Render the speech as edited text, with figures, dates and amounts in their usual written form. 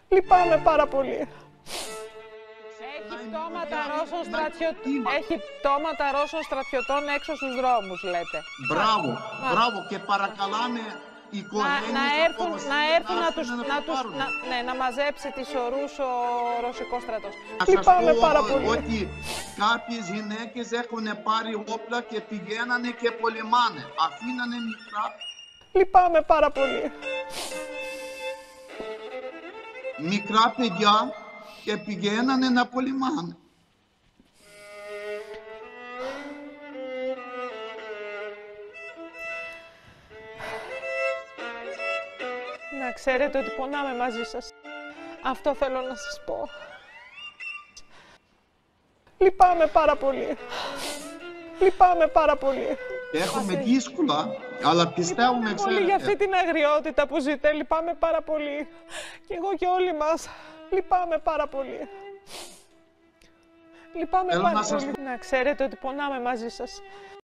Λυπάμαι πάρα πολύ. Έχει πτώματα Ρώσων στρατιωτών έξω στους δρόμους, λέτε. Μπράβο, μπράβο και παρακαλάμε οι οικογένειες να μαζέψει τις ορούς ο ρωσικός στρατός. Να Λυπάμαι σας πάρα πω πολύ. ότι κάποιες γυναίκες έχουν πάρει όπλα και πηγαίνανε και πολεμάνε. Αφήνανε μικρά. Λυπάμαι πάρα πολύ. Μικρά παιδιά και πηγαίνανε να πολεμάνε. Να ξέρετε ότι πονάμε μαζί σας. Αυτό θέλω να σας πω. Λυπάμαι πάρα πολύ. Λυπάμαι πάρα πολύ. Έχουμε δύσκολα, αλλά πιστεύουμε, Πολύ για αυτή ξέρετε. την αγριότητα που ζείτε. Λυπάμαι πάρα πολύ. Και εγώ και όλοι μας. Λυπάμαι πάρα πολύ. Λυπάμαι Θέλω πάρα να σας πολύ. Να ξέρετε ότι πονάμε μαζί σας.